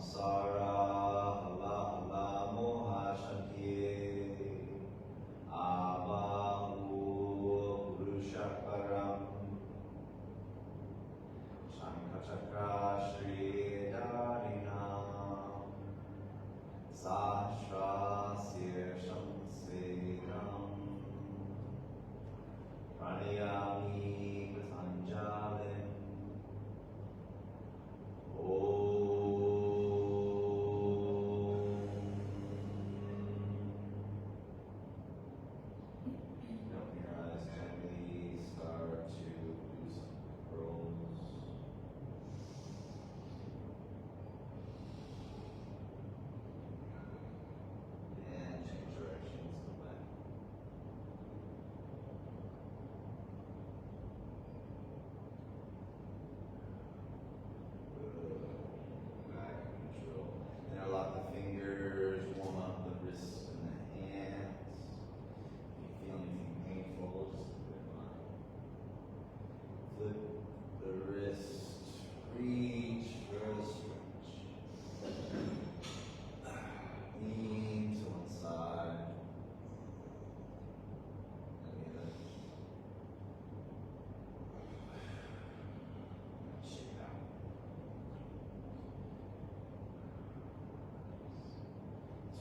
samsara hala hala moha shantiye avahu purushakaram shankachakra shri darina sahasrasya shamsedam pranayami patanjalim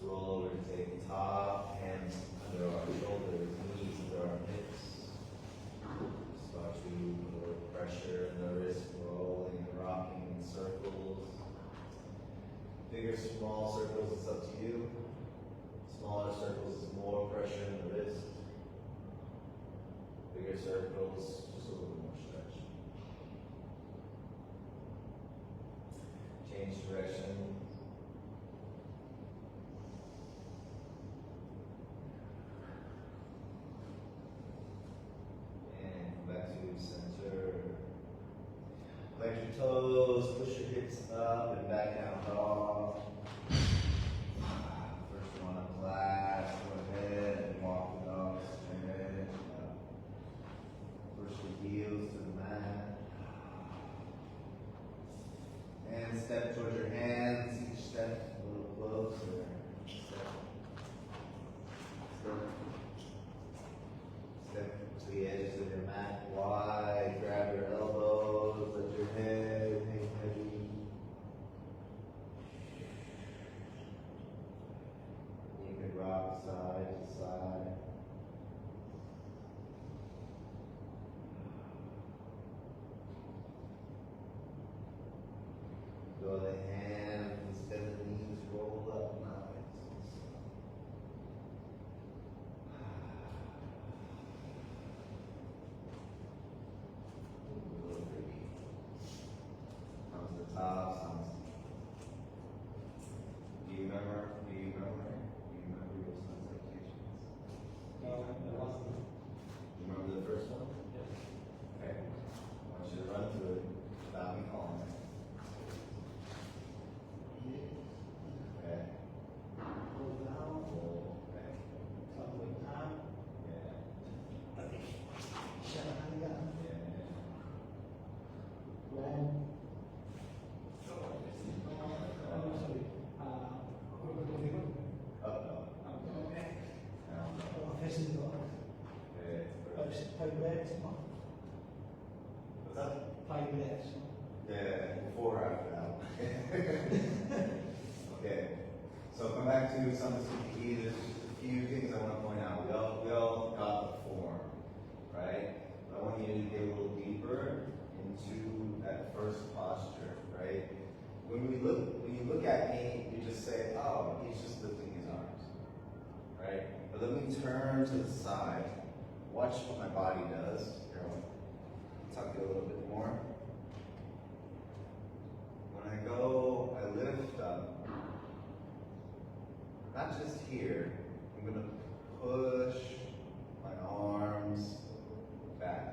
roll over to take the top, hands under our shoulders, knees under our hips. Start to put pressure in the wrist, rolling and rocking in circles. Bigger, small circles, it's up to you. Smaller circles is more pressure in the wrist. Bigger circles, just a little more stretch. Change direction. Center. Plant your toes, push your hips up and back down dog. First one up flat, go ahead and walk the dog straight up. Push your heels to the mat. And step towards your hands, each step a little closer. Step to the edges of your mat wide, grab your elbows, let your head hang heavy. You can rock side to side. Go the hands, bend the knees, roll up nice. Do you remember your sensations? No, the last one. You remember the first one? Yes. Okay. I want you to run through it without me calling it. Okay. Pull down. Pull. Okay. Come with time. Yeah. Shut up again. Yeah. When. Up, up. Okay. Down, up. Facing the Okay. five legs. What's up? 5 legs. Yeah, before or after that. Okay. So come back to something CPE. There's just a few things I want to point out. We all got the form, right? But I want you to get a little deeper into that first posture, right? When you look at me, you just say, oh, he's just lifting his arms, right? But let me turn to the side. Watch what my body does. Here, I'll tuck it a little bit more. When I go, I lift up. Not just here. I'm going to push my arms back.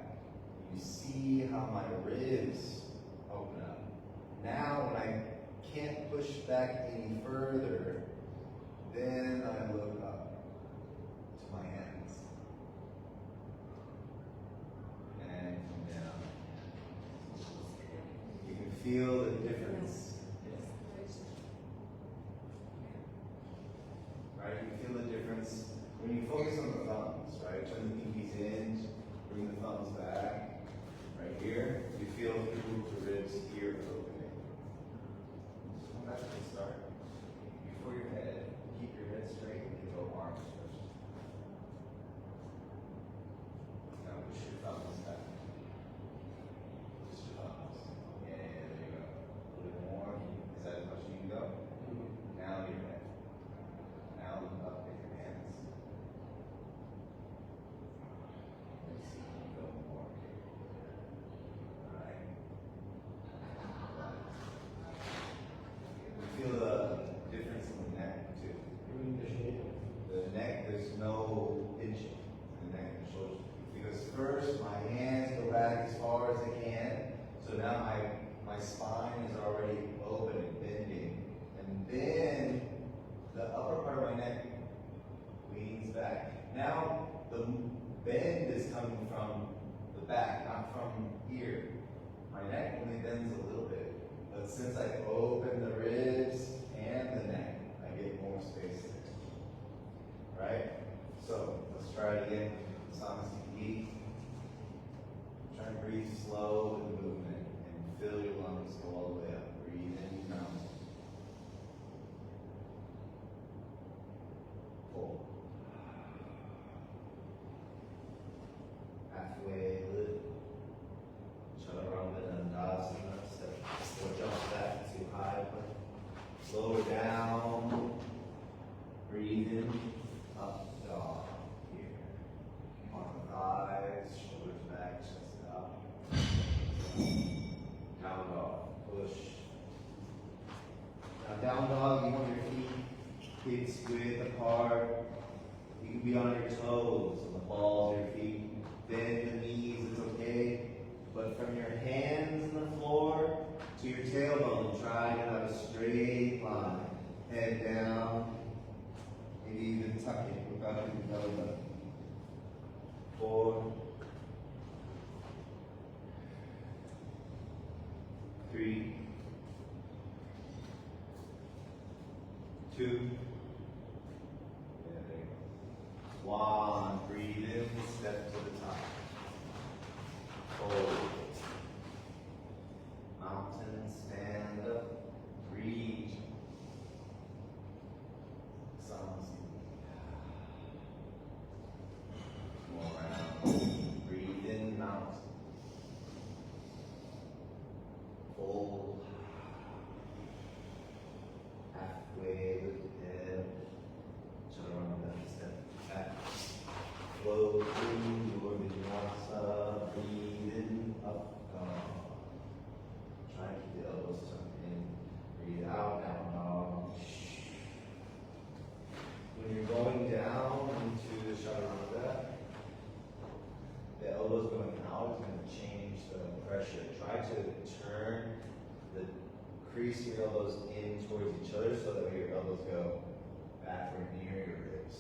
You see how my ribs open up. Now, when I can't push back any further, then I look up to my hands. And come down. You can feel the difference. only bends a little bit. But since I open the ribs and the neck, I get more space there. Right? So let's try it again. Samasthiti. Try and breathe slow with the movement and fill your lungs all the way up. Breathe in, out. Pull. Halfway lift. Chaturanga Dandasana. Step or jump back too high. Slow it down. Breathe in. Up dog. Here. On the thighs. Shoulders back. Chest up. Down dog. Push. Now down dog, you want your feet hips width apart. You can be on your toes, on the balls of your feet. Bend the knees, it's okay. But from your hands on the floor to your tailbone, try to have a straight line. Head down. Maybe even tuck it. Look up in the belly button. 4, 3, 2, yeah, there you go. 1, breathe in, step to the top. Hold. Mountain, stand up, breathe. More round. Breathe in, mountain. Fold. Halfway lift head. Chaturanga, step back. Flow through your vinyasa. Breathe in, up, down. Try to keep the elbows tucked in. Breathe out, down dog. When you're going down into the chaturanga, the elbows going out is going to change the pressure. Try to crease your elbows in towards each other so that way your elbows go backward near your ribs.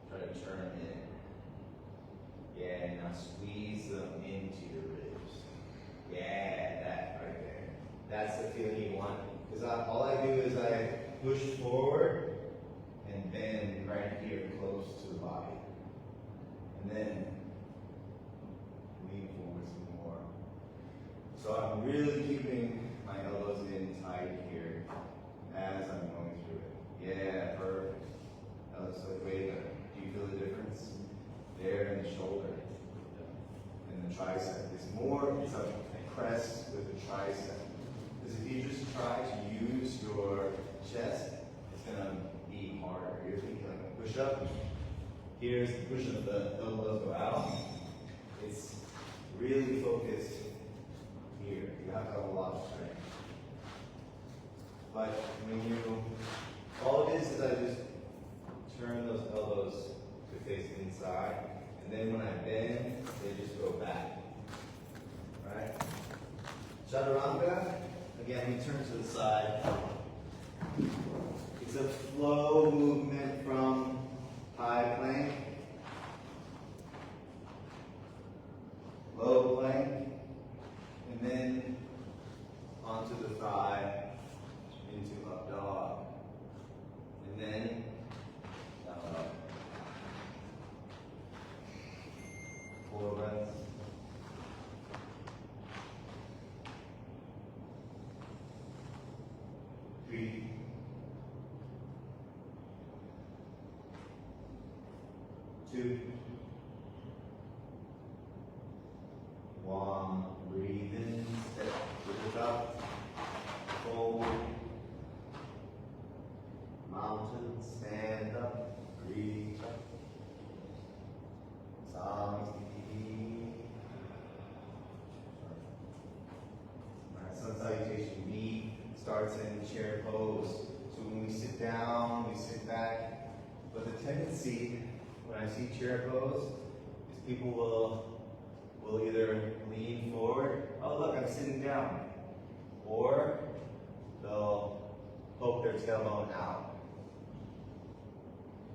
Try to turn them in. Yeah, now squeeze them into your ribs. Yeah, that right there. That's the feeling you want. Because all I do is I push forward and bend right here close to the body. And then lean forward some more. So I'm really keeping my elbows in tight here as I'm going through it. Yeah, perfect. That looks like way better. Do you feel the difference? There in the shoulder and the tricep. It's a press with the tricep. Because if you just try to use your chest, it's going to be harder. You're thinking like a push up. Here's the push up, the elbows go out. It's really focused here. You have to have a lot of strength. But when all it is I just turn those elbows to face inside, and then when I bend, they just go back. Right? Chaturanga, again, we turn to the side. It's a flow movement from high plank, low plank, and then onto the thigh, into up dog, and then down dog. 4 breaths. Three. 2. 1. Breathe in, step to the top. Fold. Mountain, stand up, breathe. Samasthiti. Alright, sun salutation. V starts in chair pose. So when we sit down, we sit back. But the tendency when I see chair pose is people will either lean forward, oh look, I'm sitting down, or they'll poke their tailbone out.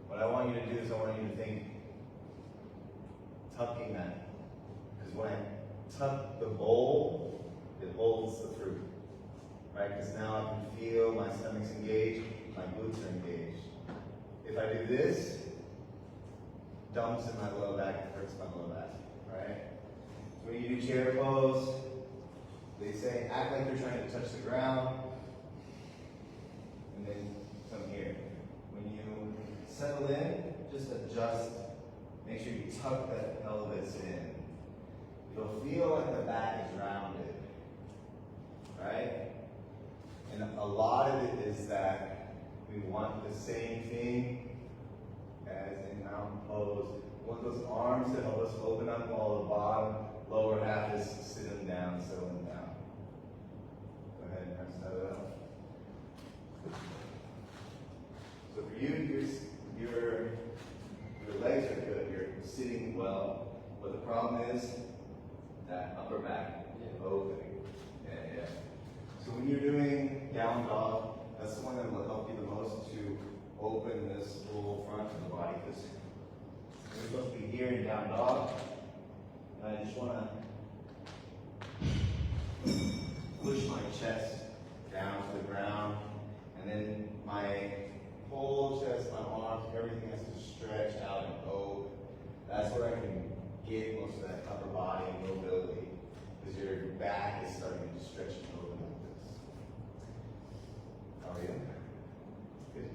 What I want you to do is I want you to think tucking that. Because when I tuck the bowl, It holds the fruit, right? Because now I can feel my stomach's engaged, my glutes are engaged. If I do this, dumps in my low back, hurts my low back, right? So when you do chair pose, they say act like you're trying to touch the ground, and then come here. When you settle in, just adjust. Make sure you tuck that pelvis in. You'll feel like the back is rounded, right? And a lot of it is that we want the same thing as in mountain pose. We want those arms to help us open up while the bottom, lower half is sitting down, settling down. Go ahead and press that up. So for you, your legs are good, you're sitting well, but the problem is that upper back opening. Yeah. So when you're doing down dog, that's the one that will help you the most to open this whole front of the body, because we're supposed to be here in down dog, and I just want to push my chest down to the ground, and then my whole chest, my arms, everything has to stretch out and open. That's where I can get most of that upper body mobility, because your back is starting to stretch and open like this. How are you? Good.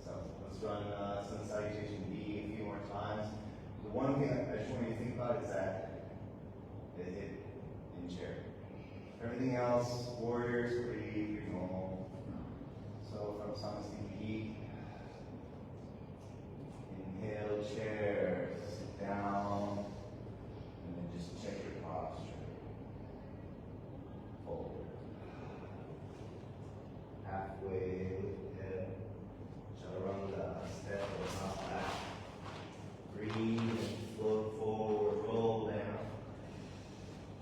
So let's run sun salutation B a few more times. The one thing I just want you to think about is that it hit in chair. Everything else, warriors, pretty normal. So from sun CP, inhale, chair, sit down, and then just check your posture. Forward. Halfway, lift head, chaturanga, step or hop back. Breathe and float forward, roll down.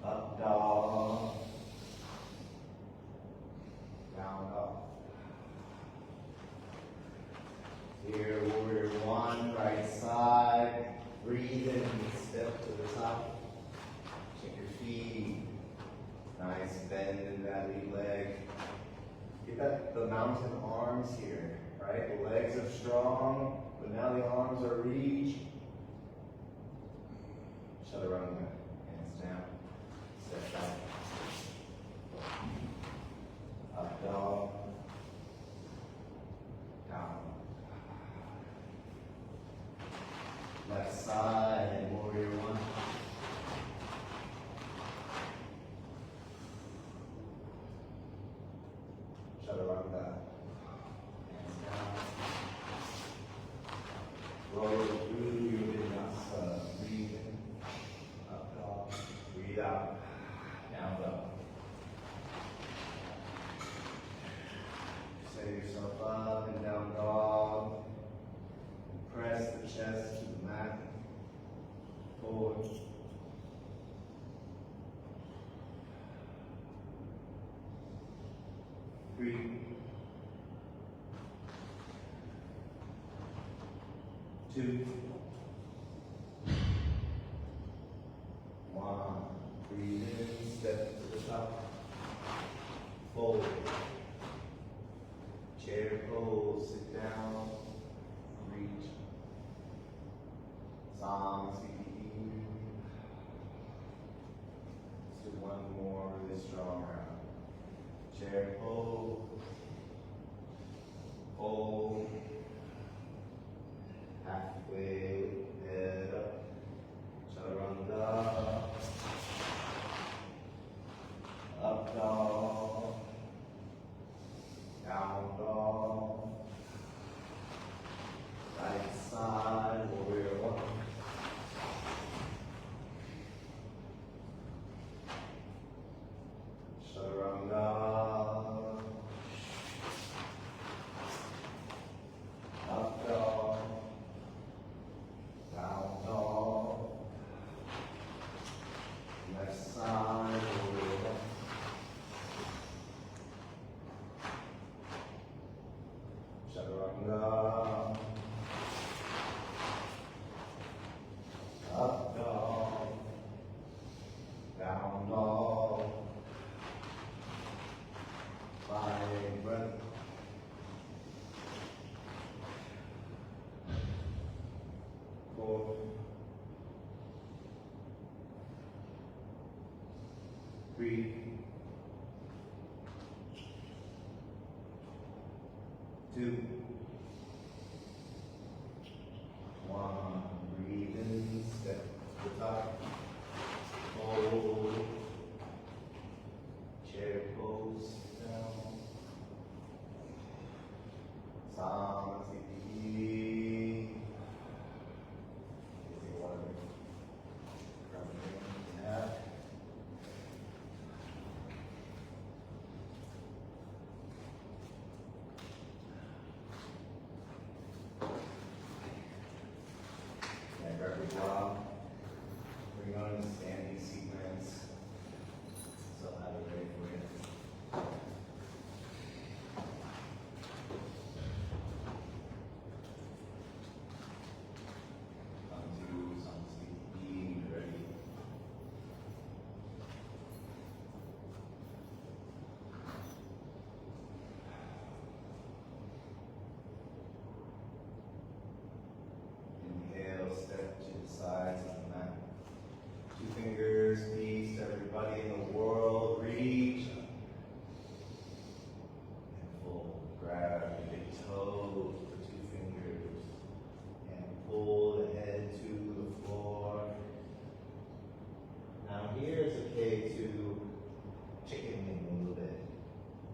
Up dog. Down dog. Here, warrior one, right side. Breathe in, step to the top. Check your feet. Nice bend in that lead leg. Get the mountain arms here, right? The legs are strong, but now the arms are reached. Chaturanga, hands down. Step back. Up dog. Down. Left side, warrior one. Chaturanga. Hands down. Roll through your vinyasa. Breathe in. Up dog. Breathe out. Down dog. Set yourself up and down dog. Press the chest to the mat. Forward. 3, 2, 1. Breathe in, step to the top. Forward. Chair pose, sit down, reach. Psalm CPE. Let's do one more really strong round. Chair pose. Hold. Halfway, head up. Chaturanga. Up dog. Down dog. Right side, warrior one. Chaturanga. Up dog. Down dog. Left side, warrior one. Chaturanga. Up dog. Down dog. 3, 2, 1. Breathe in, step to the top. Hold. Chair pose down. Samsiti. Take water. Grab a drink. Yeah. Yeah, grab your block. Bring on the standing sequence. So I'll have it ready for you. Come to some sleep, ready. Inhale, step to the sides of the mat. 2 fingers, peace, everybody in the world, reach. And fold. Grab your big toes with the 2 fingers. And pull the head to the floor. Now here it's okay to chicken wing a little bit.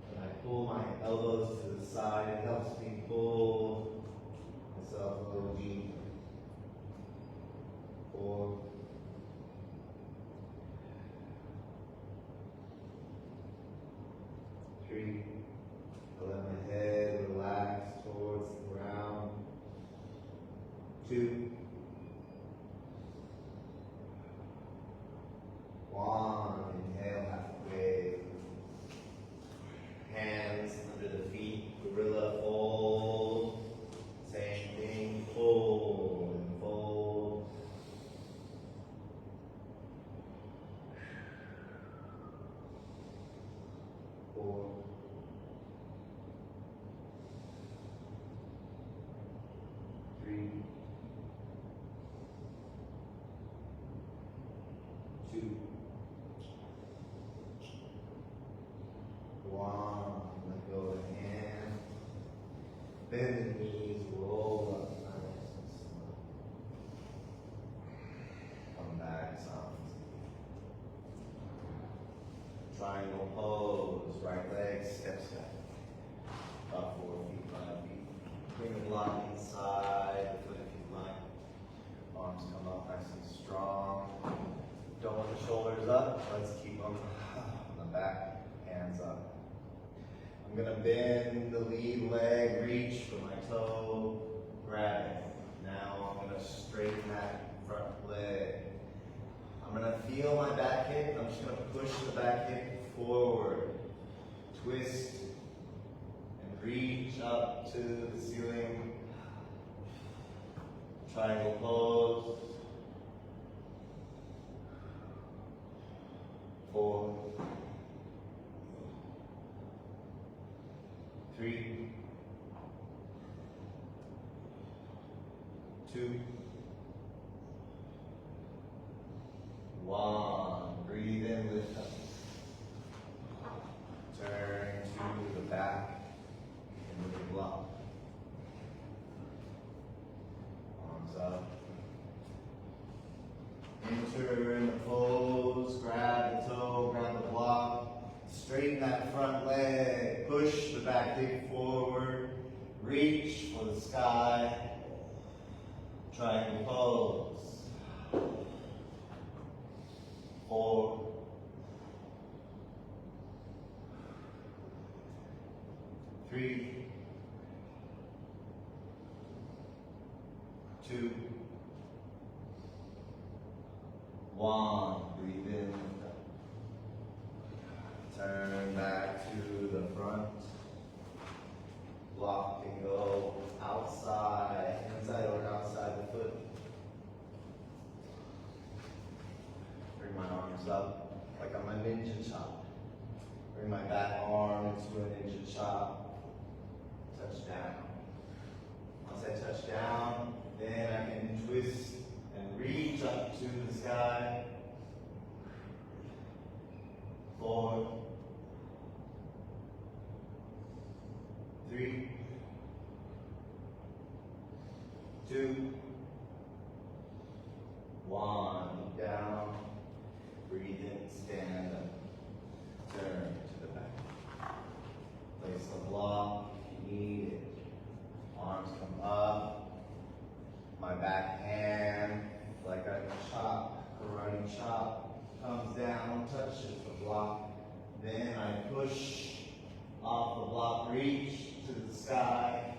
When I pull my elbows to the side, it helps me pull myself a little deeper. 4, 3, let my head relax towards the ground. 2, 1, inhale halfway. Hands under the feet, gorilla fold. Same thing, fold and fold. 4, 3, 2, 1. Let go of the hand. Bend the knees, roll up nice and slow. Come back, triangle pose, right leg steps back. About 4 feet, 5 feet. Bring the block inside the foot if you like. Arms come up nice and strong. Don't want the shoulders up. Let's keep them on the back, hands up. I'm gonna bend the lead leg, reach for my toe, grab it. Now I'm gonna straighten that front leg. I'm gonna feel my back hip. I'm just gonna push the back hip forward. Twist and reach up to the ceiling. Triangle pose. 4, 3, 2, 1. Breathe in, lift up. Turn to the back and the block. Arms up. Enter in the pose, grab the toe, grab the block. Straighten that front leg, push the back hip forward. Reach for the sky. Triangle pose. 4, 3, 2, 1. Breathe in. Turn back to the front. Block and go outside, inside or outside the foot. Bring my arms up like I'm a ninja chop. Bring my back arm into a ninja chop. Touch down. Once I touch down, then I can twist and reach up to the sky. 4, 3, 2, 1. Look down. Breathe in. Stand up. Turn to the back. Place the block if you need it. Arms come up. My back hand, like a chop, karate chop, comes down, touches the block. Then I push off the block, reach to the sky.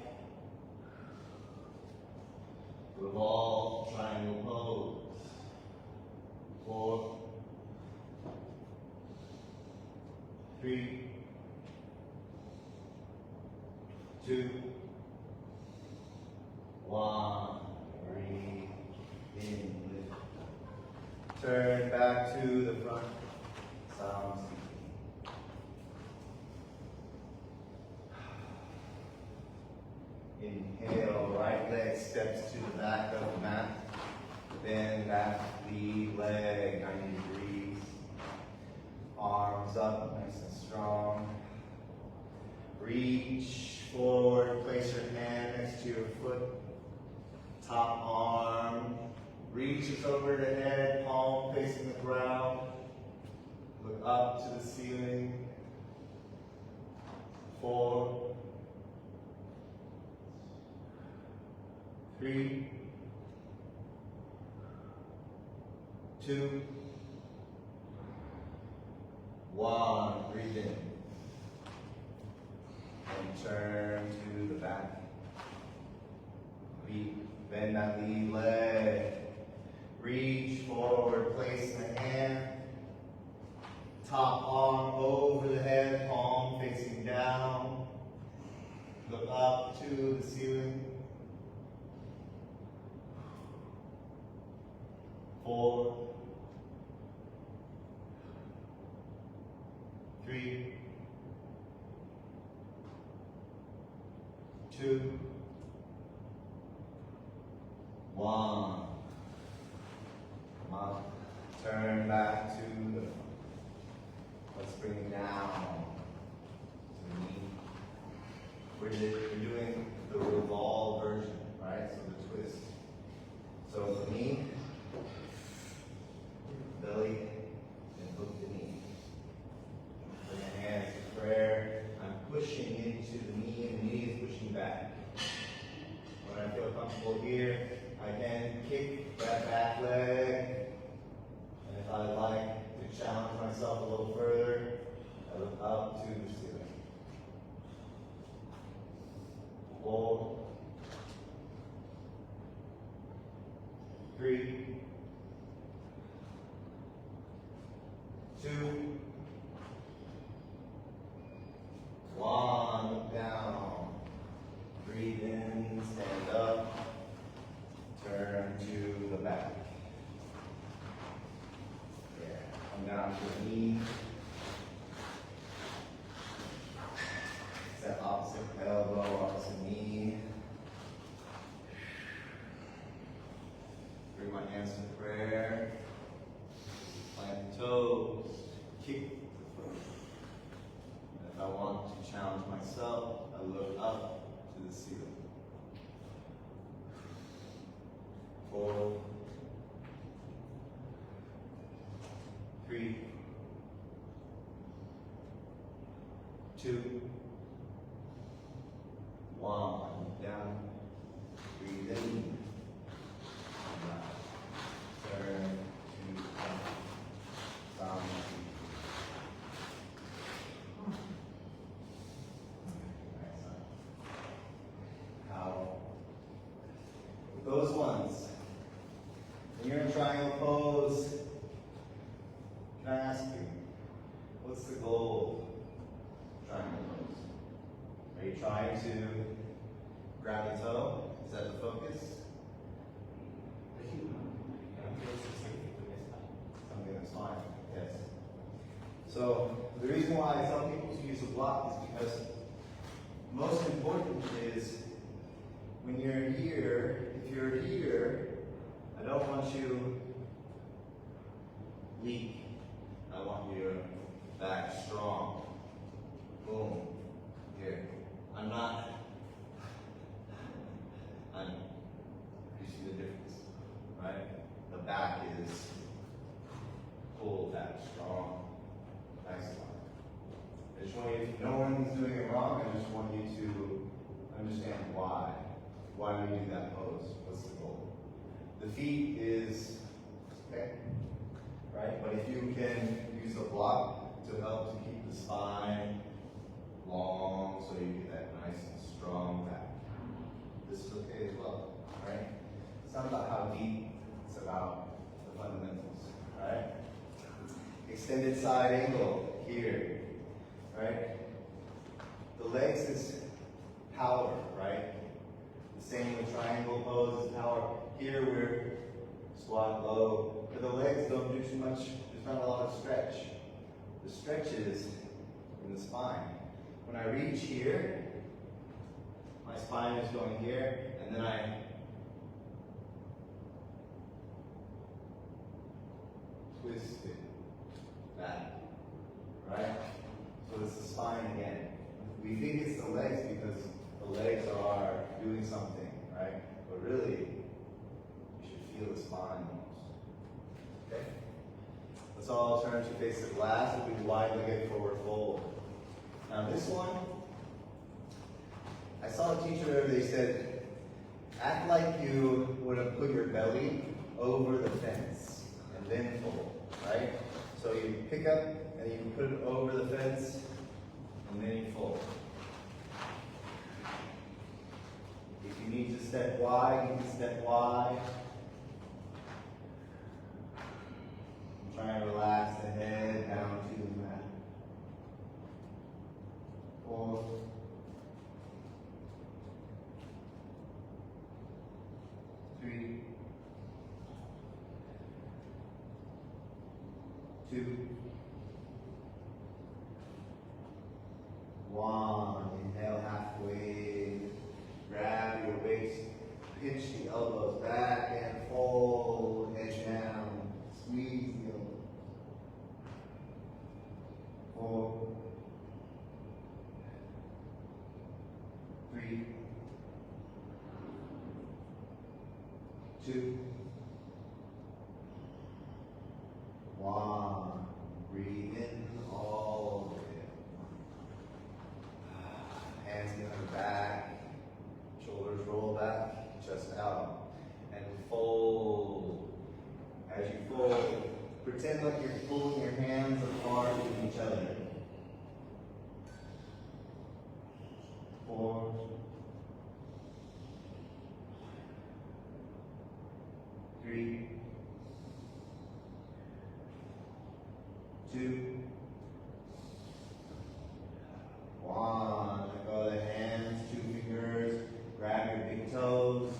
Revolve, triangle pose. 4, 3, 2, 1. Breathe in, lift. Turn back to the front. Sounds inhale, right leg steps to the back of the mat. Bend that lead leg 90 degrees. Arms up, nice and strong. Reach forward, place your hand next to your foot. Top arm reaches over the head, palm facing the ground. Look up to the ceiling. 4, 3, 2, 1. Breathe in. And turn to the back. Bend that lead leg. Reach forward, place the hand. Top arm over the head, palm facing down. Look up to the ceiling. 4, 3, 2, 1. Come up. Turn back to the front. Let's bring it down to the knee. We're doing the revolve version, right? So the twist. So the knee, belly, and hook the knee. Bring your hands to prayer. I'm pushing into the knee, and the knee is pushing back. When I feel comfortable here, I can kick that back leg. And if I'd like to challenge myself a little further, I look up to the ceiling. 4, 3, 2, 1. Look down. Breathe in, stand up. Turn to the back. Yeah. Come down to the knee. Step opposite elbow, opposite knee. Bring my hands to prayer. Plant the toes. Kick the foot. And if I want to challenge myself, I look up to the ceiling. 4, 3, 2, 1. Down. Breathe in. Turn to down. How? Those ones. When you're in triangle pose, can I ask you, what's the goal of triangle pose? Are you trying to grab the toe? Is that the focus? Something that's fine, yes. So the reason why I tell people to use a block is because most important is when you're here, if you're here, I don't want you weak. I want you back you see the difference, right? The back is full, that strong, nice one. I just want you, if no one's doing it wrong, I just want you to understand why we do that pose, what's the goal. The feet is, okay, right? But if you can use the block to help to keep the spine long so you get that nice and strong back. This is okay as well, right? It's not about how deep, it's about the fundamentals, right? Extended side angle here, right? The legs is power, right? The same with triangle pose is power. Here we're squat low, but the legs don't do too much. There's not a lot of stretch. The stretch is in the spine. When I reach here, my spine is going here, and then I twist it back, right? So it's the spine again. We think it's the legs because the legs are doing something, right? But really, you should feel the spine almost. Okay? Let's all turn to face the glass and we wide-legged forward fold. Now this one, I saw a teacher, they said, act like you would have put your belly over the fence and then fold, right? So you pick up and you put it over the fence and then you fold. If you need to step wide, you can step wide. Try and relax the head down to the mat. 4, 3, 2, 1. Inhale halfway. Grab your waist. Pinch the elbows back and fold. Edge down. Squeeze the elbows. 4, 3, 2, 1. Breathe in all the way. Hands behind the back. Shoulders roll back. Chest out. And fold. As you fold, pretend like you're pulling your hands apart from each other. 4, 3, 2, 1. Let go of the hands, 2 fingers. Grab your big toes.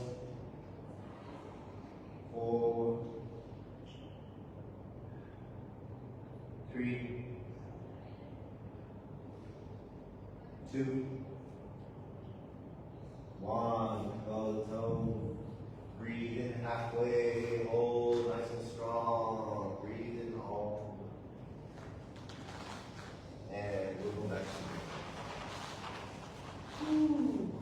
4, 3, 2, 1. Let go of the toes. Breathe in halfway. Hold nice and strong. Breathe in all. And we'll go back to you.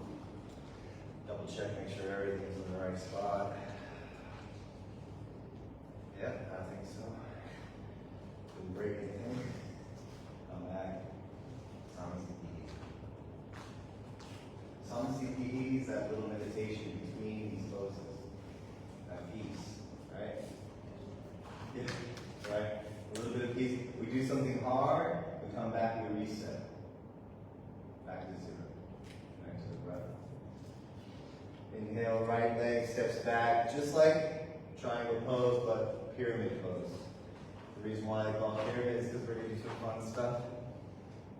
Double check, make sure everything's in the right spot. Yep, I think so. Didn't break anything. Come back. Some CPEs, that little meditation between these poses. That peace, right? Yeah, right? A little bit of peace. We do something hard, we come back, we reset. Back to 0. Back to the breath. Inhale, right leg steps back, just like triangle pose, but pyramid pose. The reason why I call it pyramid is because we're going to do some fun stuff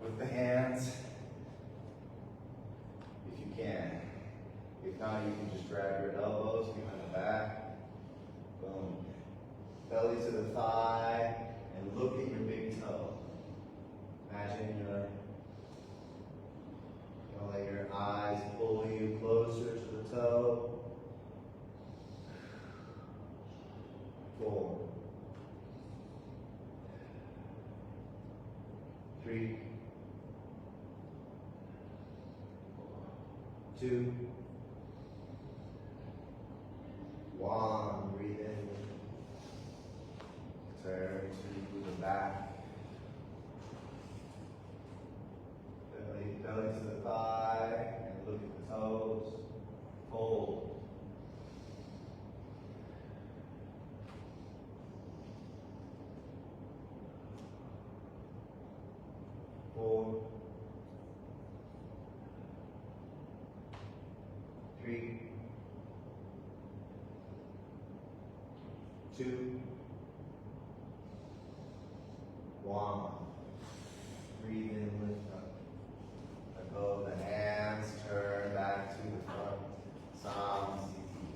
with the hands. If you can. If not, you can just grab your elbows behind the back. Boom. Belly to the thigh, and look at your big toe. Imagine you're gonna let your eyes pull you closer to the toe. 4, 3, 2, 1, breathe in, turn to the back, belly to the thigh, and look at the toes, hold. 4, 3, 2, 1. Breathe in, lift up. Let go of the hands, turn back to the front. Samsiti.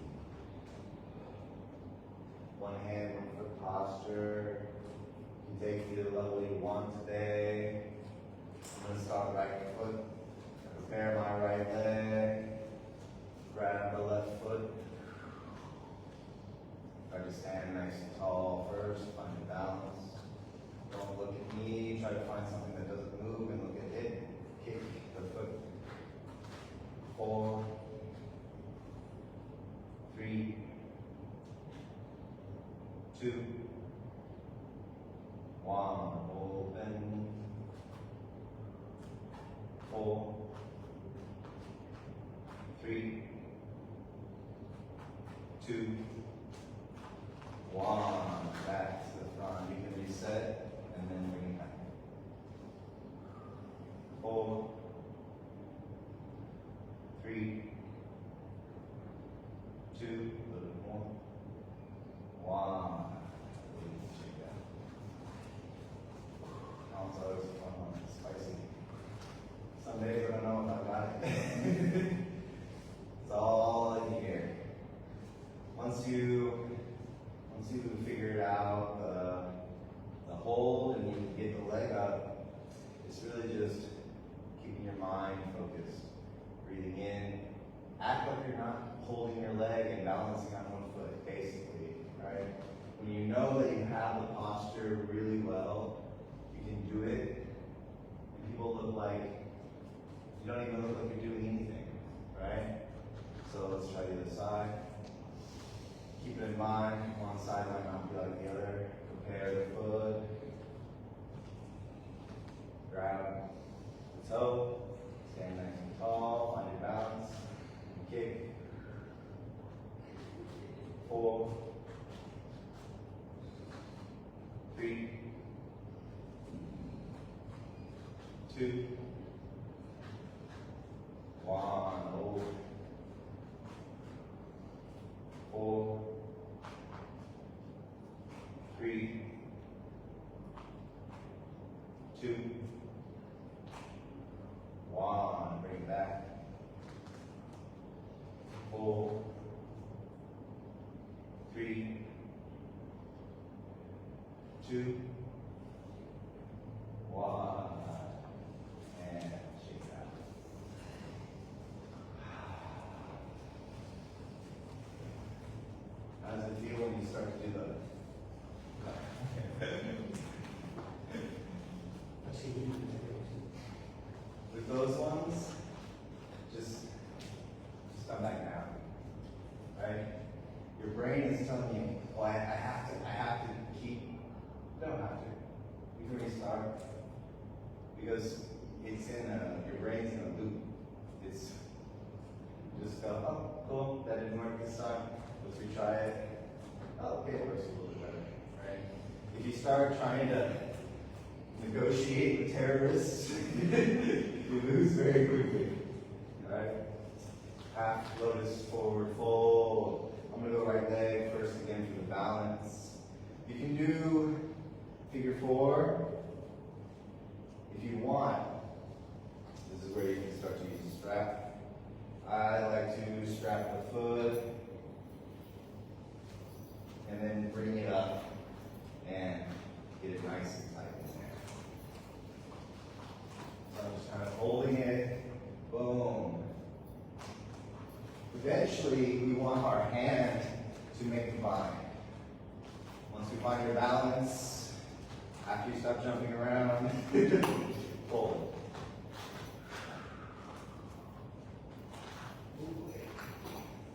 One hand, one foot posture. You can take you to the level you want today. I'm going to start right foot. Prepare my right leg. Grab the left foot. Try to stand nice and tall first. Find your balance. Don't look at me. Try to find something that doesn't move and look at it. Kick the foot. 4, 3, 2, 1. Open. 4, 3, 2, 1. Back to the front. You can reset and then bring it back. 4, 3, 2, a little bit more. 1. Shake that. Sounds always a fun one. Spicy. Some days I don't know if I got it. It's all in here. Once you figure out the hold and you can get the leg up, it's really just keeping your mind focused. Breathing in. Act like you're not holding your leg and balancing on one foot, basically, right? When you know that you have the posture really well, you can do it. And people look like you don't even look like you're doing anything, right? So let's try the other side. Keep it in mind, one side might not be like the other. Prepare the foot. Grab the toe. Stand nice and tall. Find your balance. Kick. 4, 3, 2, 1. Hold. 4, 3, 2, 1. Bring it back. 4, 3, 2, 1. And shake it out. How does it feel when you start to do that? With those ones, just come back down, right? Your brain is telling you, well, I have to keep, you don't have to. You can restart, because it's your brain's in a loop. It's, just go, oh, cool, that didn't work this time, let's retry it. Oh, okay, it works a little bit better, right? If you start trying to negotiate with terrorists, you lose very quickly, right? Half lotus forward fold. I'm gonna go right leg first again for the balance. You can do figure 4 if you want. This is where you can start to use the strap. I like to strap the foot and then bring it up and get it nice and tight in there. So I'm just kind of holding it. Boom. Eventually, we want our hand to make the bind. Once we find your balance, after you stop jumping around, hold.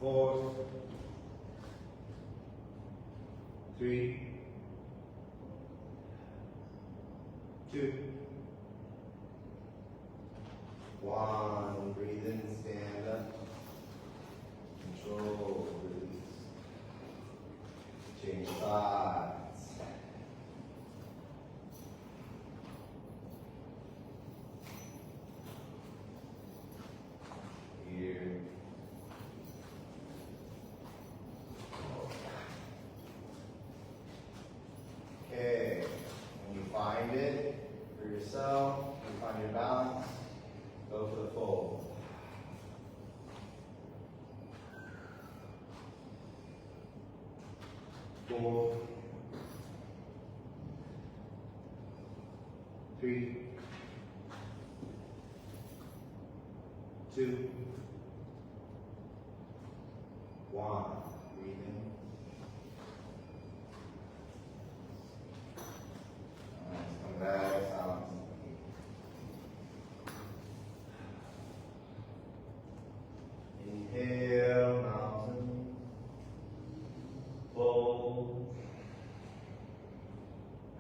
4, 3, 2, 1. Breathe in, stand up. Control, release. Change sides. Here. Okay, when you find it for yourself, when you find your balance, go for the fold. Four, 3, 2, 1. Breathe in. Come back, silence. Inhale, mountain. Fold.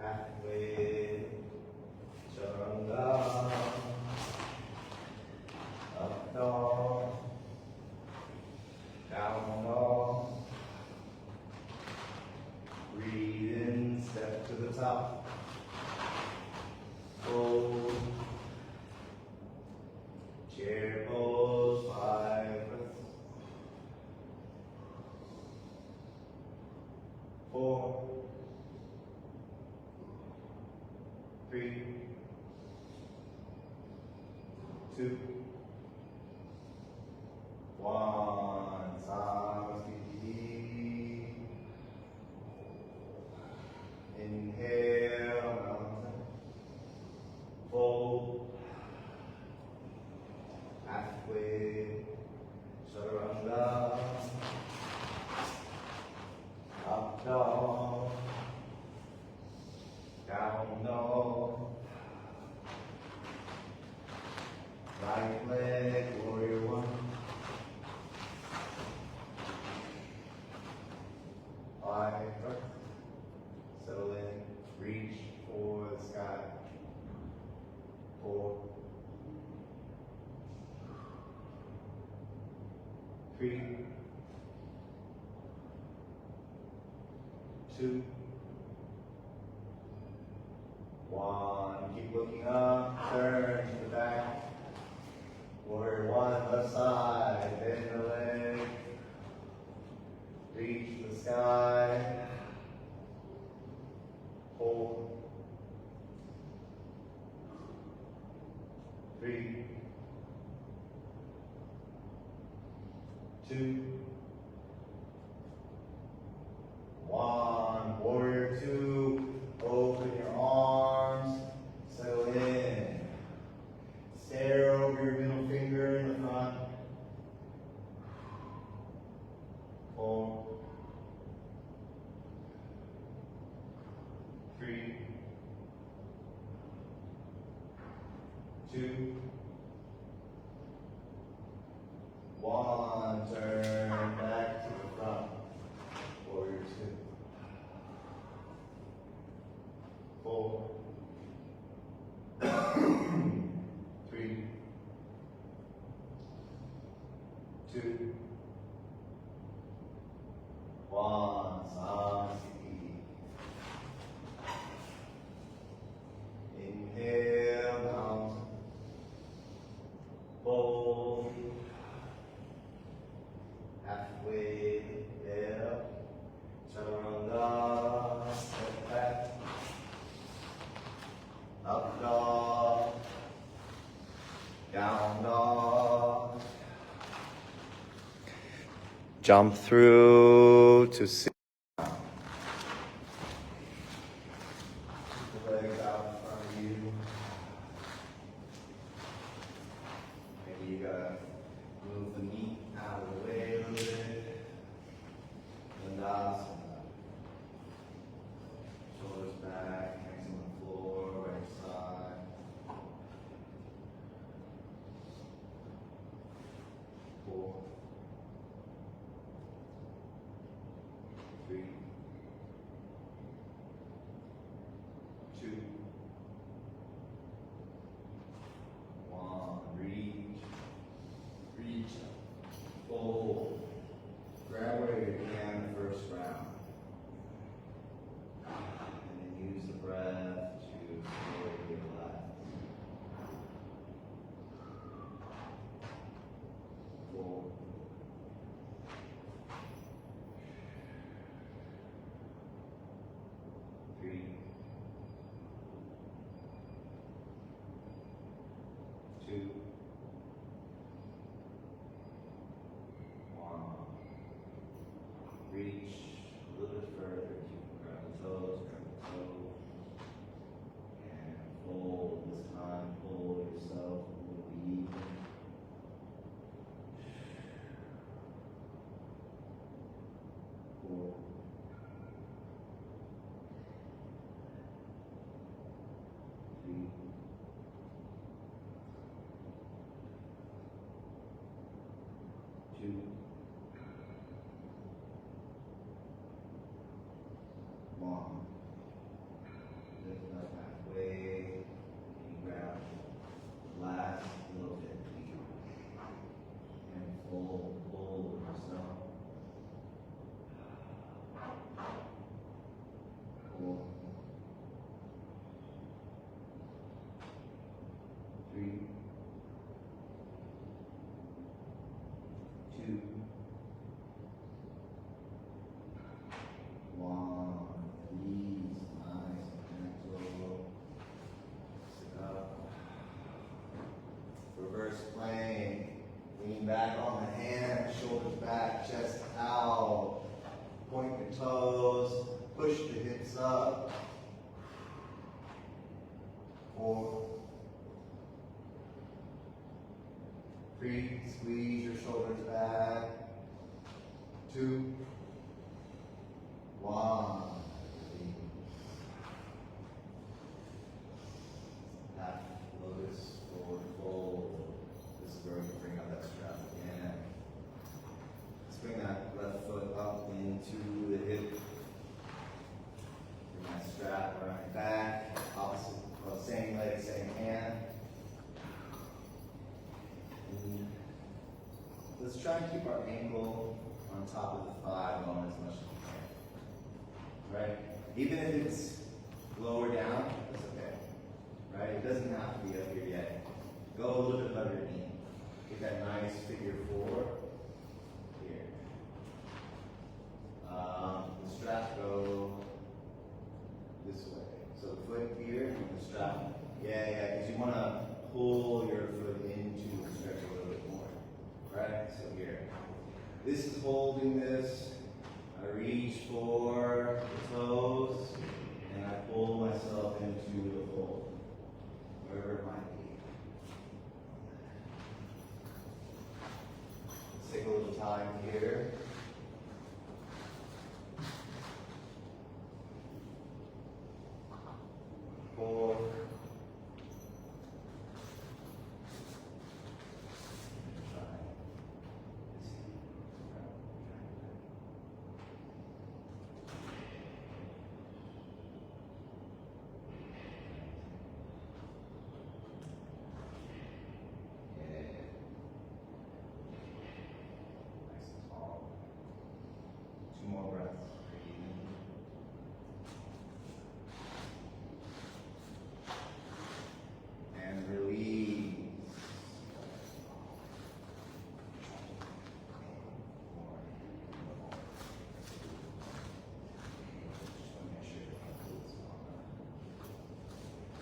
Halfway. Chaturanga. Up dog. Down dog. Breathe in, step to the top. Fold. Chair pose, 5 breaths. 4, 3, 2, 1. Silence, deep. Inhale, mountain. Fold. Halfway. Chaturanga. Up dog. Down dog. Right leg, warrior 1. Five breaths. Settle in. Reach for the sky. 4, 3, 2, 1. Keep looking up. Turn to the back. Warrior 1, left side. Bend the leg. Reach the sky. Hold. 3, 2, 1. Warrior 2. Open your arms. Settle in. Stare over your middle finger in the front. 4, 3, 2, 1. Turn back to the front. Warrior 2. 4, 3, 2, 1. Silence. Inhale, mountain. Fold. Halfway there. Chaturanga. Step back. Up dog. Down dog. Jump through to sit. Keep the legs out in front of you. Maybe you gotta move the meat out of the way a little bit. Dandasana. Shoulders back, hands on the floor, right side. 4, 2, 1. Lift up halfway, and grab the last little bit deep, and pull yourself. Pull. 3, 2, 1. Breathe, nice and gentle. Sit up. Reverse plank. Lean back on the hand, shoulders back, chest out. Point your toes. Push the hips up. 4, 3, squeeze your shoulders back. 2, 1. Half lotus forward fold. This is where we can bring up that strap again. Let's bring that left foot up into the hip. Bring that strap around back. Opposite, well, same leg, same hand. And let's try and keep our ankle on top of the thigh bone as much as we can. Right? Even if it's lower down, that's okay. Right? It doesn't have to be up here yet. Go a little bit above your knee. Get that nice figure 4 here. The strap go this way. So the foot here and the strap. Yeah, because you want to pull your foot into the stretch a little bit more. Right? So here. This is holding this. I reach for the toes and I pull myself into the fold, wherever it might be. Let's take a little time here. Four. More breaths. And release.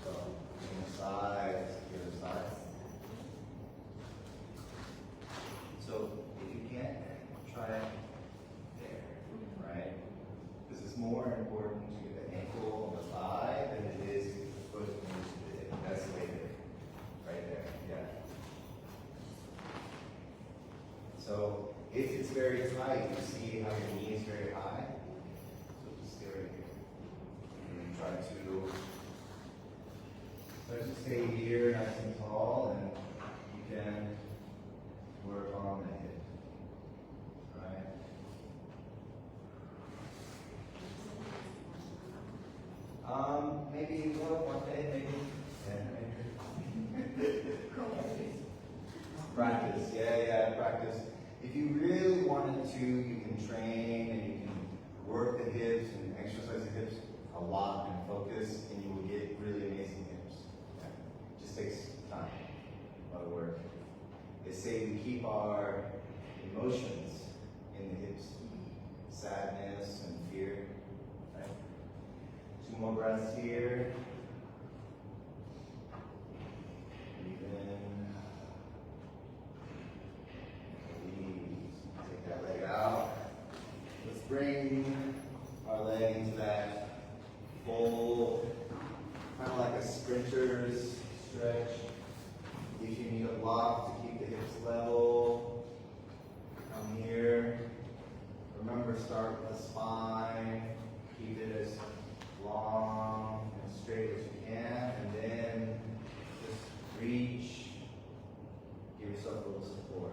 So, on the sides, the other side. So, if you can't, try it. Right? Because it's more important to get the ankle on the thigh than it is to get the foot into the hip. That's way there. Right there. Yeah. So if it's very tight, you see how your knee is very high. So just stay right here. And try to stay here nice and tall, and you can work on the hip. Right? Maybe one day, maybe. Yeah, maybe. Practice, yeah, practice. If you really wanted to, you can train and you can work the hips and exercise the hips a lot and focus, and you will get really amazing hips. Yeah. It just takes time, a lot of work. They say we keep our emotions in the hips, sadness and fear. Right? 2 more breaths here. Breathe in. Release. Take that leg out. Let's bring our leg into that full, kind of like a sprinter's stretch. If you need a block to keep the hips level, come here. Remember, start with the spine. Keep it as long and straight as you can, and then just reach. Give yourself a little support.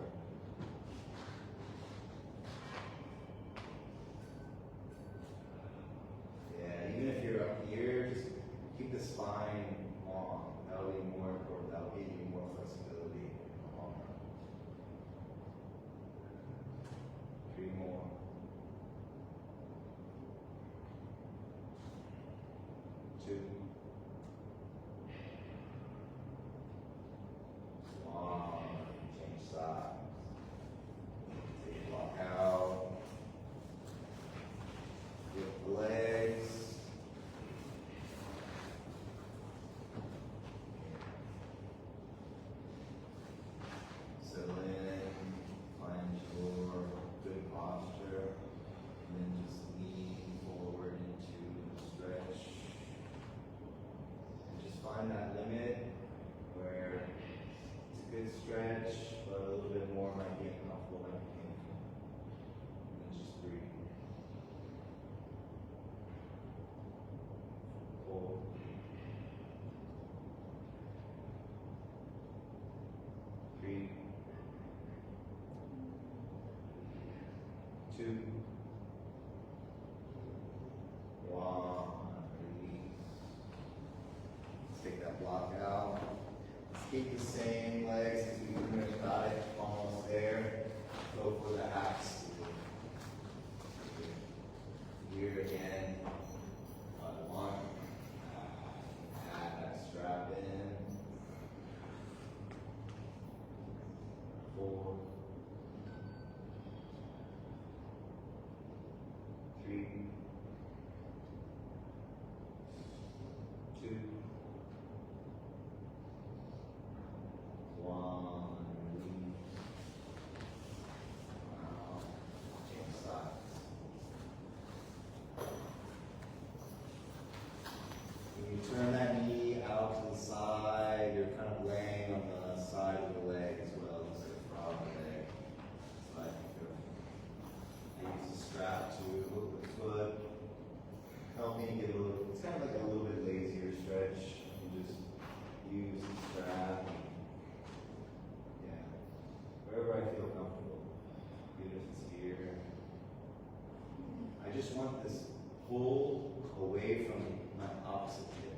find that limit where it's a good stretch, but a little bit more might be uncomfortable, might be painful. And then just breathe. 4. 3. 2. 1. Release. Let's take that block out. Let's keep the same legs as we pretty much got it, almost there. Go for the half stool. Here again. 1. Add that strap in. 4. 3. 2. 1. Release. Now, change sides. When you turn that knee out to the side, you're kind of laying on the side of the leg as well. Looks like a frog leg. So I think I use the strap to hook the foot. Help me get a little, it's kind of like a little bit lazier stretch. You just use the strap. Yeah. Wherever I feel comfortable. Even if it's here. I just want this pull away from my opposite hip.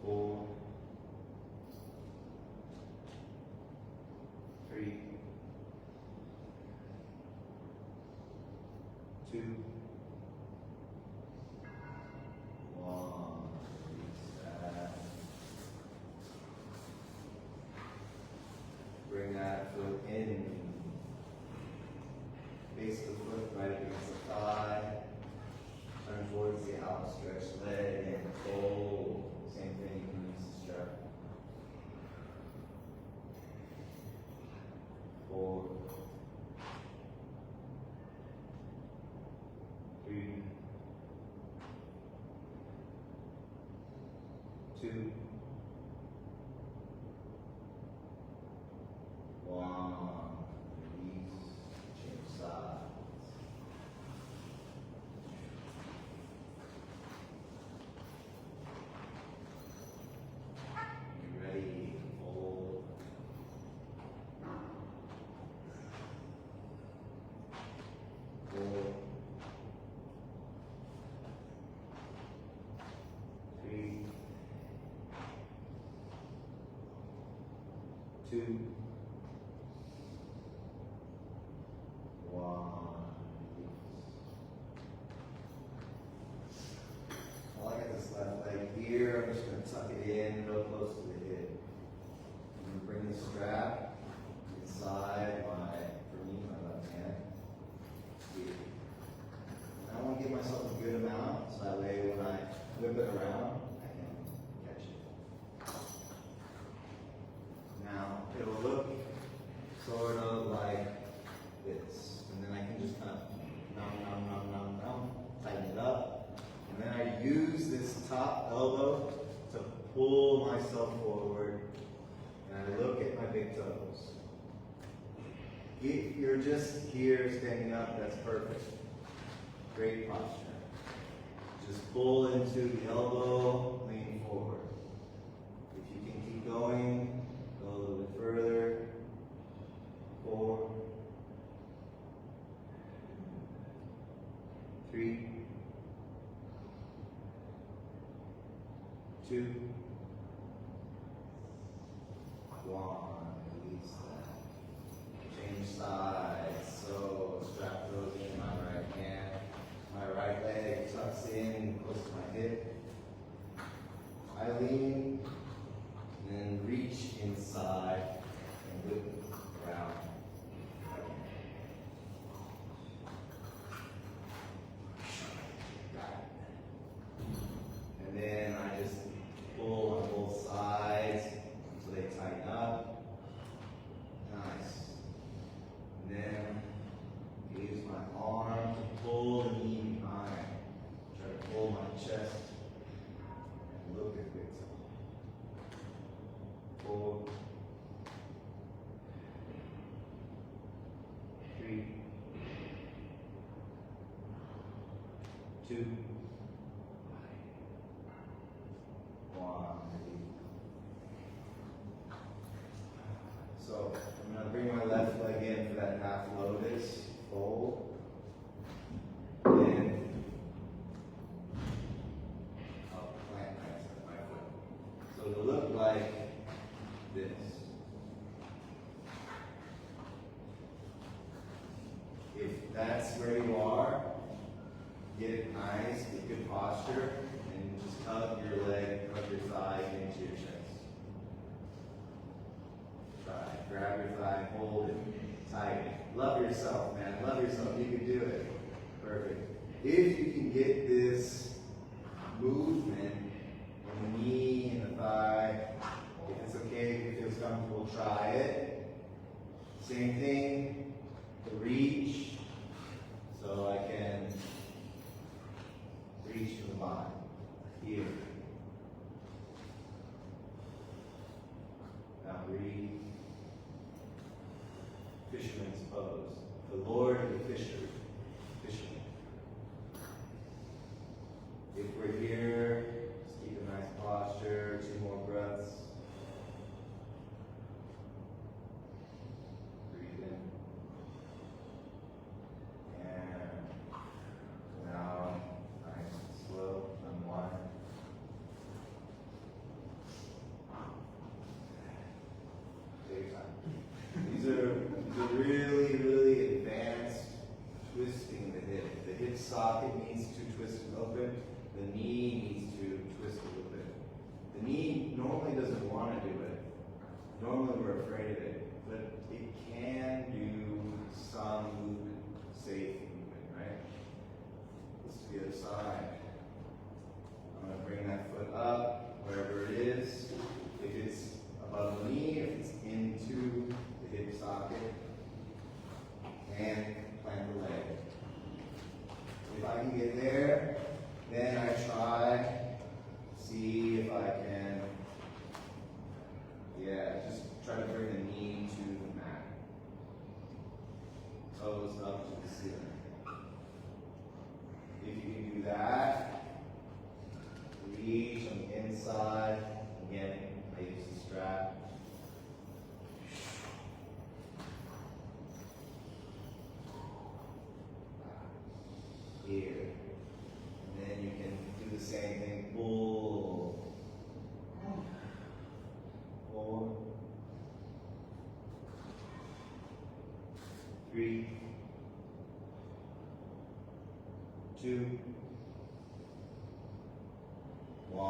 Pull. 3. 2. 1. Release that. Bring that foot in. Base of the foot right against the thigh. Turn towards the outstretched leg and pull. Same thing, you can use the strap. 4. 3. 2. 1. Release. Change sides. You ready? Hold. 4. 3. 2. 1. Well, I got this left leg here. I'm just going to tuck it in real close to the hip. I'm going to bring the strap inside for me, my left hand. Here. And I want to give myself a good amount so that way when I whip it around, I can catch it. Now, it'll look sort of like this. And then I can just kind of tighten it up. And then I use this top elbow to pull myself forward. And I look at my big toes. If you're just here standing up, that's perfect. Great posture. Just pull into the elbow, lean forward. If you can keep going, go a little bit further. 4. 3. 2. 1. Release that. Change sides. So strap goes in my right hand. My right leg tucks in close to my hip. I lean and then reach inside and whip around. Got it. And then I just pull 2, 1. So I'm going to bring my left leg in for that half lotus, fold, and I'll plant my foot. So it'll look like this. If that's where you are, get it nice, get good posture, and just hug your leg, hug your thigh into your chest. Grab your thigh, hold it tight. Love yourself, man. Love yourself. You can do it. Perfect. If you can get this movement in the knee and the thigh, if it's okay, if it feels comfortable, try it. Same thing, the reach. So I can reach to the body. Here. Now breathe. Fisherman's pose. The Lord of the fisherman. If we're here, just keep a nice posture. 2 more breaths. Breathe in. And now, nice and slow, unwind. Take your time. These are really, really advanced twisting the hip. The hip socket needs to twist open. The knee needs to twist a little bit. The knee normally doesn't want to do it. Normally we're afraid of it, but it can do some movement, safe movement, right? Let's do the other side. I'm going to bring that foot up, wherever it is. If it's above the knee, if it's into the hip socket, and plant the leg. If I can get there, then I try, see if I can, just try to bring the knee to the mat. Toes up to the ceiling. If you can do that, reach on the inside. Again, I use the strap. Here. And then you can do the same thing. Pull. 4. 3. 2. 1.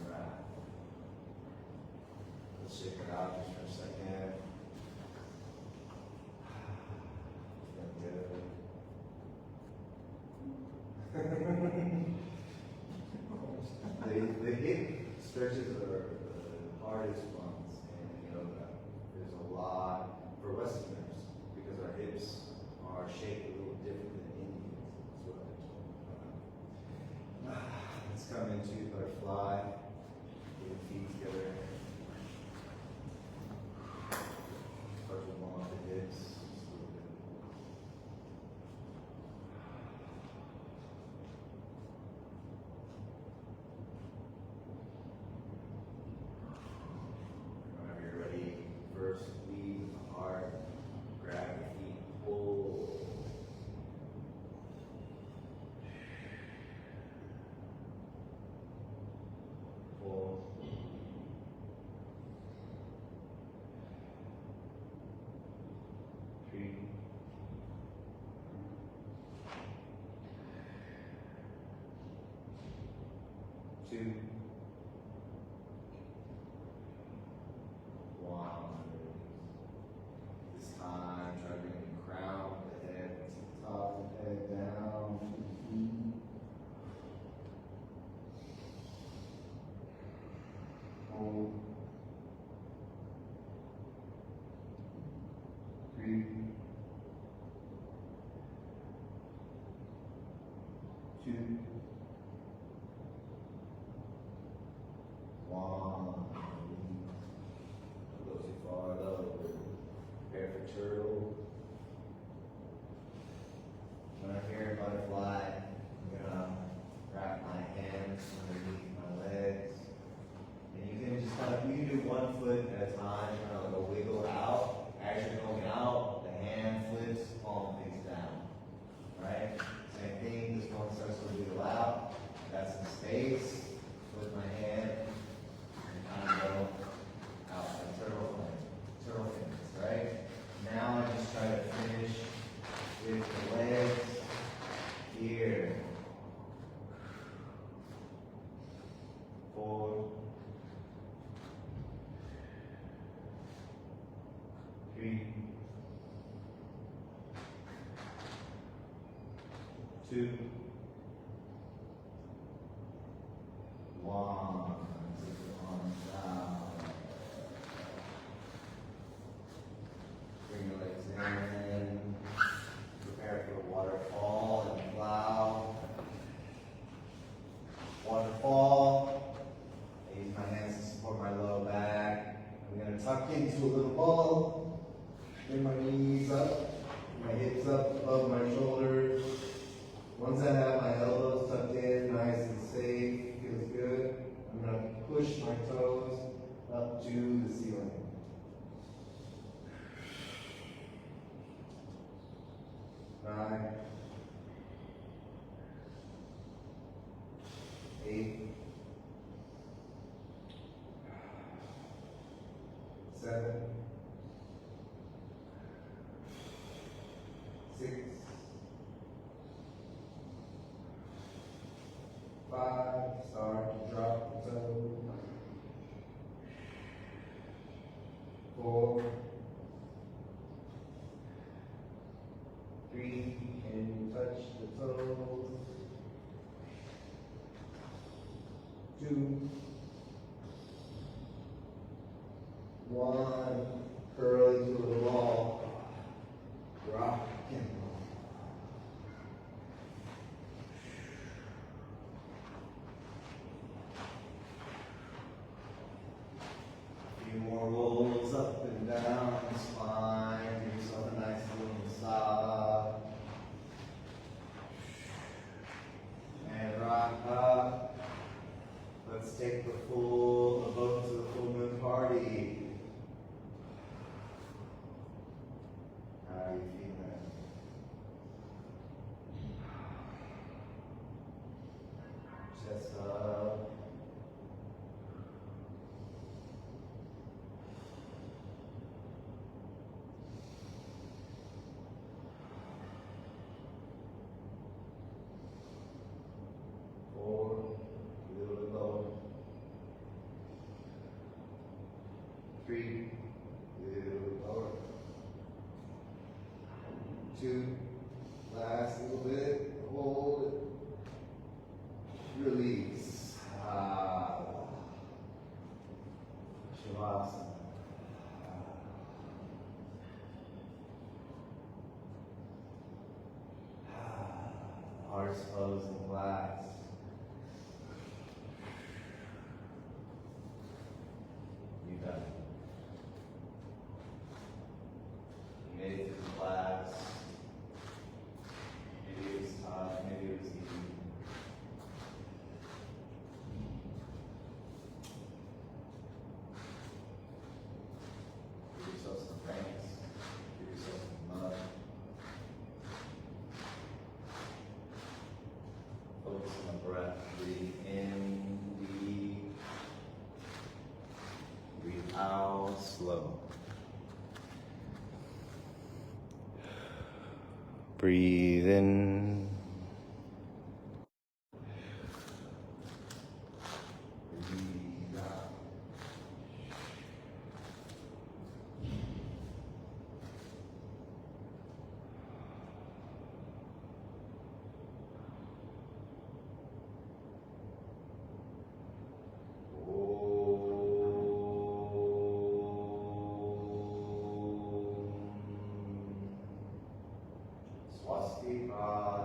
Alright. Let's shake it out just for a second. The hip stretches are the hardest ones in yoga. There's a lot for Westerners because our hips are shaped a little different than Indians. That's what I told them. Let's come into butterfly. Get the feet together. Start to warm up the hips. Two, 1. This time, try to bring the crown of the head to the top of the head down to the feet. Hold. 3, 2, 1. Go too far, lower. Prepare for turtle. time, trying to like wiggle out. As you're going out, the hand flips, palm face down. Right? Same thing, this one starts to wiggle out. That's some space. With my hand, and kind of go out like turtle fingers, right? Now I just try to finish with the legs here. 4, 3, 2, 1. Take the arms down. Bring your legs in. Prepare for the waterfall and plow. Waterfall. I use my hands to support my low back. I'm going to tuck into a little ball. Bring my knees up, my hips up above my shoulders. Once I have my elbows tucked in, nice and safe, feels good, I'm going to push my toes up to the ceiling. 9, 8, 7, 6, 5, start to drop the toes. 4, 3, can you touch the toes? 2, 1, curl into a ball. Rock and roll. A few more rolls up and down the spine. Give yourself a nice little massage. And rock up. Let's take the boat to the full moon party. How are you feeling? Chest up. Four, a little bit lower. 3, a little bit lower. 2, last little bit, hold it, release. Shavasana. Hearts closed and relaxed. You got it. You made it through the class. Maybe it was tough, maybe it was easy. Give yourself some thanks. Give yourself some love. Focus on the breath. Breathe in deep. Breathe out slow. Breathe in. Breathe out. Swastika.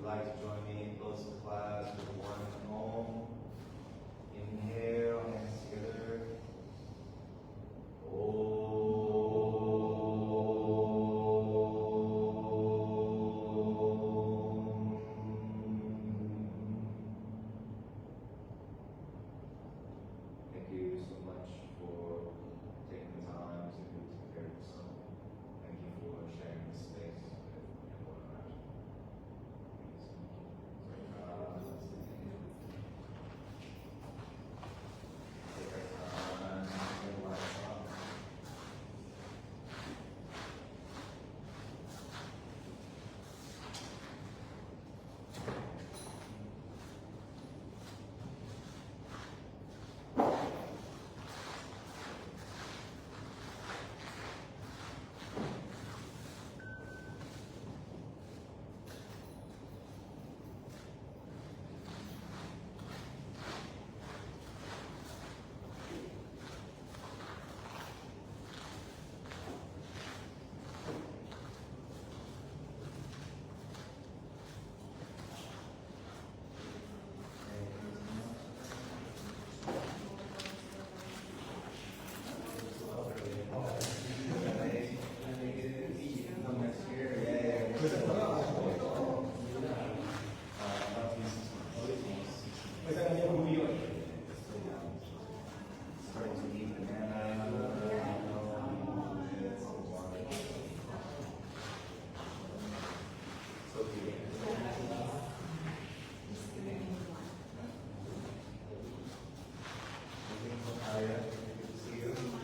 would like to join me in closing the class with one